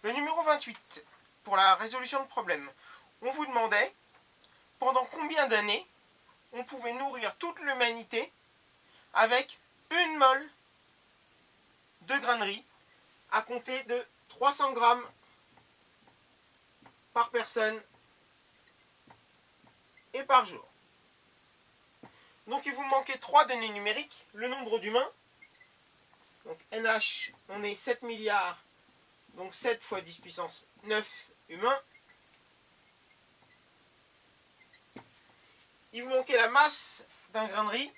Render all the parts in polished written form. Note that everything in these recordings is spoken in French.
Le numéro 28, pour la résolution de problème. On vous demandait pendant combien d'années on pouvait nourrir toute l'humanité avec 1 mole de grain de riz à compter de 300 grammes par personne et par jour. Donc il vous manquait 3 données numériques, le nombre d'humains, donc NH, on est 7 milliards, donc 7 fois 10 puissance 9 humains. Il vous manquait la masse d'un grain de riz,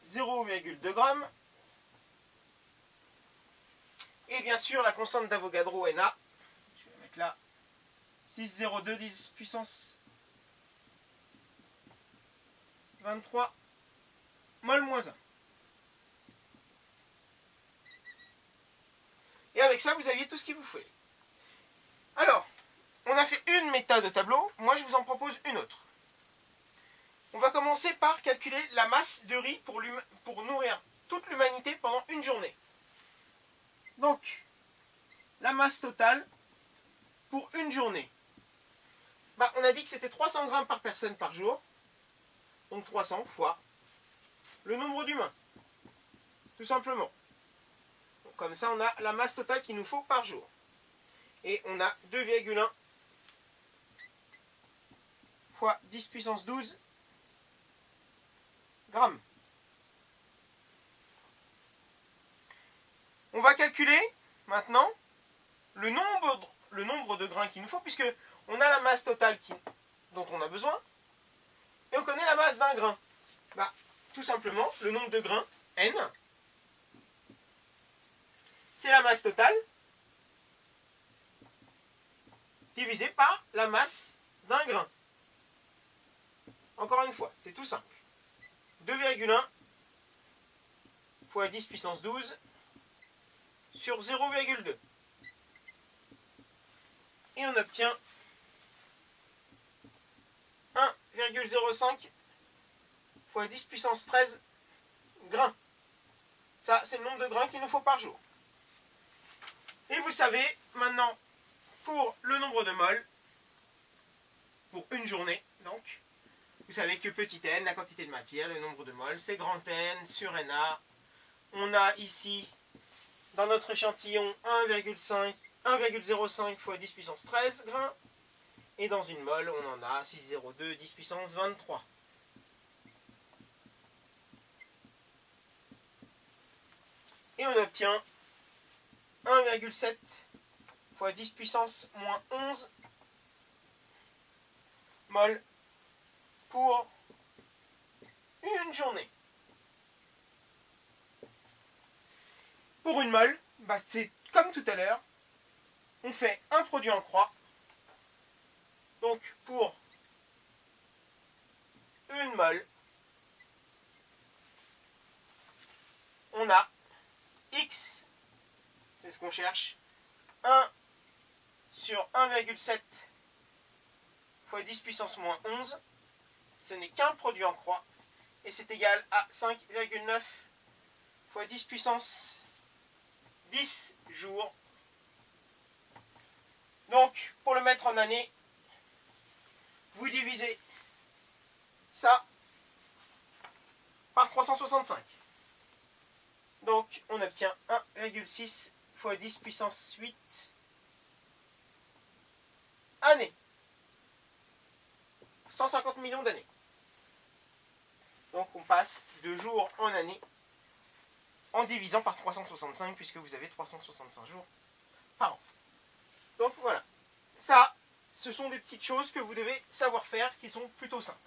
0,2 grammes. Et bien sûr la constante d'Avogadro Na, je vais la mettre là, 6,02 10 puissance 23 mol moins 1. Et avec ça, vous aviez tout ce qu'il vous fallait. Alors, on a fait une méthode de tableau, moi je vous en propose une autre. On va commencer par calculer la masse de riz pour nourrir toute l'humanité pendant une journée. Donc, la masse totale pour une journée. On a dit que c'était 300 grammes par personne par jour. Donc 300 fois le nombre d'humains. Tout simplement. Donc, comme ça, on a la masse totale qu'il nous faut par jour. Et on a 2,1 fois 10 puissance 12 grammes. On va calculer maintenant le nombre de grains qu'il nous faut, puisque on a la masse totale dont on a besoin, et on connaît la masse d'un grain. Tout simplement, le nombre de grains, N, c'est la masse totale divisé par la masse d'un grain. Encore une fois, c'est tout simple. 2,1 fois 10 puissance 12 sur 0,2. Et on obtient 1,05 fois 10 puissance 13 grains. Ça, c'est le nombre de grains qu'il nous faut par jour. Et vous savez, maintenant, pour le nombre de moles, pour une journée, donc, vous savez que petit n, la quantité de matière, le nombre de moles, c'est grand N sur Na. On a ici, dans notre échantillon, 1,05 fois 10 puissance 13 grains. Et dans une mole, on en a 6,02 10 puissance 23. Et on obtient 1,7 fois 10 puissance moins 11 mol pour une journée. Pour une mole, c'est comme tout à l'heure, on fait un produit en croix. Donc pour une mole, on a X, c'est ce qu'on cherche, 1 sur 1,7 fois 10 puissance moins 11, ce n'est qu'un produit en croix, et c'est égal à 5,9 fois 10 puissance 10 jours. Donc, pour le mettre en année, vous divisez ça par 365. Donc, on obtient 1,6 fois 10 puissance 8 années. 150 millions d'années. Donc, on passe de jours en années en divisant par 365, puisque vous avez 365 jours par an. Donc, voilà. Ça, ce sont des petites choses que vous devez savoir faire qui sont plutôt simples.